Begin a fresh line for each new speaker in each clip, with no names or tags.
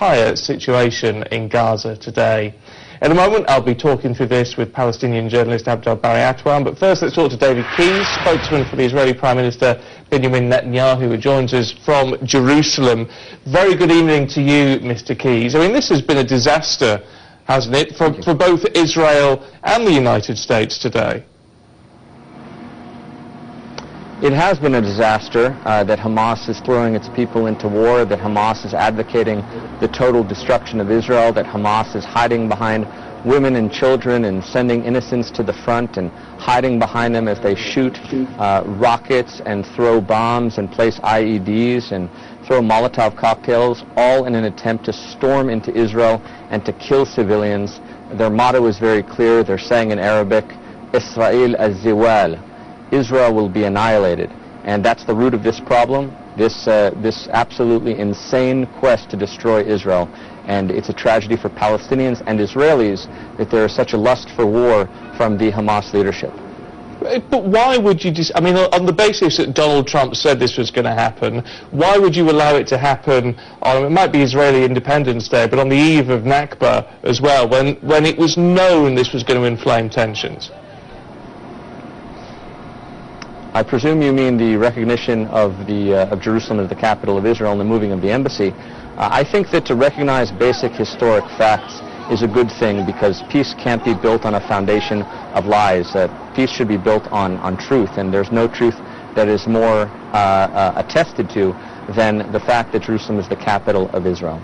entire situation in Gaza today. In a moment, I'll be talking through this with Palestinian journalist Abdel Barry Atwan, but first let's talk to David Keyes, spokesman for the Israeli Prime Minister Benjamin Netanyahu, who joins us from Jerusalem. Very good evening to you, Mr. Keyes. I mean, this has been a disaster, hasn't it, for both Israel and the United States today?
It has been a disaster that Hamas is throwing its people into war, that Hamas is advocating the total destruction of Israel, that Hamas is hiding behind women and children and sending innocents to the front and hiding behind them as they shoot rockets and throw bombs and place IEDs and throw Molotov cocktails, all in an attempt to storm into Israel and to kill civilians. Their motto is very clear. They're saying in Arabic, Israel az-Ziwal. Israel will be annihilated, and that's the root of this problem, this absolutely insane quest to destroy Israel. And it's a tragedy for Palestinians and Israelis that there is such a lust for war from the Hamas leadership.
But why would you I mean, on the basis that Donald Trump said this was going to happen, why would you allow it to happen on, it might be Israeli Independence Day, but on the eve of Nakba as well, when it was known this was going to inflame tensions?
I presume you mean the recognition of Jerusalem as the capital of Israel and the moving of the embassy. I think that to recognize basic historic facts is a good thing, because peace can't be built on a foundation of lies. Peace should be built on truth, and there's no truth that is more attested to than the fact that Jerusalem is the capital of Israel.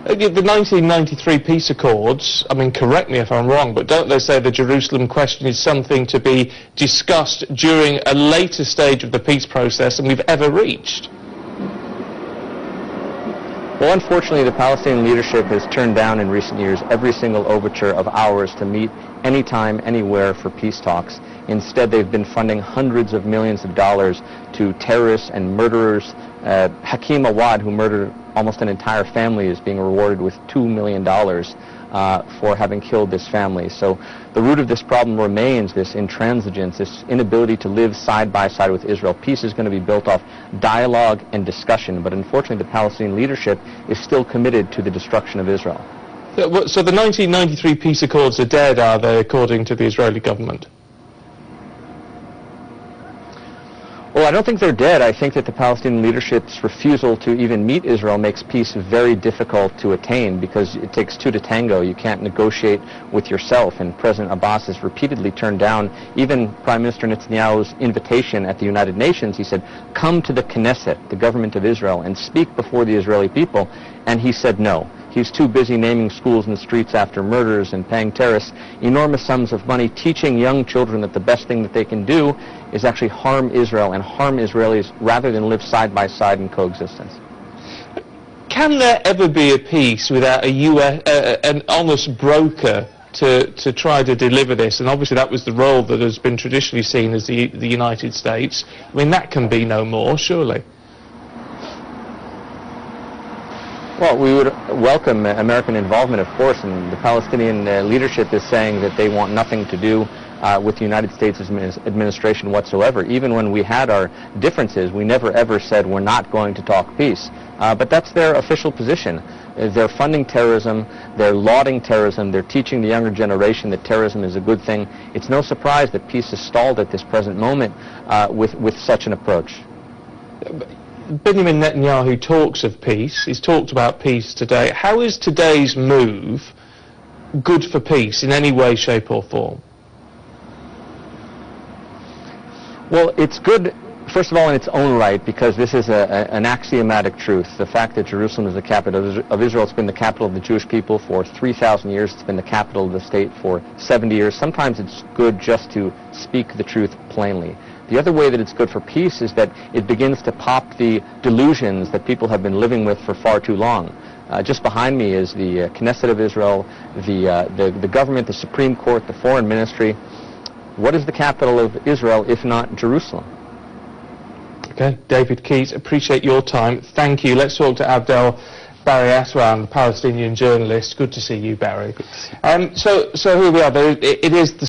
The 1993 peace accords, I mean, correct me if I'm wrong, but don't they say the Jerusalem question is something to be discussed during a later stage of the peace process than we've ever reached?
Well, unfortunately, the Palestinian leadership has turned down in recent years every single overture of ours to meet anytime, anywhere for peace talks. Instead, they've been funding hundreds of millions of dollars to terrorists and murderers. Hakim Awad, who murdered almost an entire family, is being rewarded with $2 million for having killed this family. So the root of this problem remains this intransigence, this inability to live side by side with Israel. Peace is going to be built off dialogue and discussion, but unfortunately the Palestinian leadership is still committed to the destruction of Israel.
So the 1993 peace accords are dead, are they, according to the Israeli government?
Well, I don't think they're dead. I think that the Palestinian leadership's refusal to even meet Israel makes peace very difficult to attain, because it takes two to tango. You can't negotiate with yourself, and President Abbas has repeatedly turned down even Prime Minister Netanyahu's invitation at the United Nations. He said, come to the Knesset, the government of Israel, and speak before the Israeli people, and he said no. He's too busy naming schools in the streets after murders and paying terrorists enormous sums of money, teaching young children that the best thing that they can do is actually harm Israel and harm Israelis rather than live side by side in coexistence.
Can there ever be a peace without an honest broker to try to deliver this? And obviously that was the role that has been traditionally seen as the United States. I mean, that can be no more, surely.
Well, we would welcome American involvement, of course, and the Palestinian leadership is saying that they want nothing to do with the United States administration whatsoever. Even when we had our differences, we never ever said we're not going to talk peace. But that's their official position. They're funding terrorism, they're lauding terrorism, they're teaching the younger generation that terrorism is a good thing. It's no surprise that peace is stalled at this present moment with such an approach.
Benjamin Netanyahu talks of peace. He's talked about peace today. How is today's move good for peace in any way, shape or form?
Well, it's good, first of all, in its own right, because this is an axiomatic truth. The fact that Jerusalem is the capital of Israel, it's been the capital of the Jewish people for 3,000 years. It's been the capital of the state for 70 years. Sometimes it's good just to speak the truth plainly. The other way that it's good for peace is that it begins to pop the delusions that people have been living with for far too long. Just behind me is the Knesset of Israel, the government, the Supreme Court, the Foreign Ministry. What is the capital of Israel if not Jerusalem?
Okay, David Keyes, appreciate your time. Thank you. Let's talk to Abdel Barry Atwan, the Palestinian journalist. Good to see you, Barry. So here we are. It is the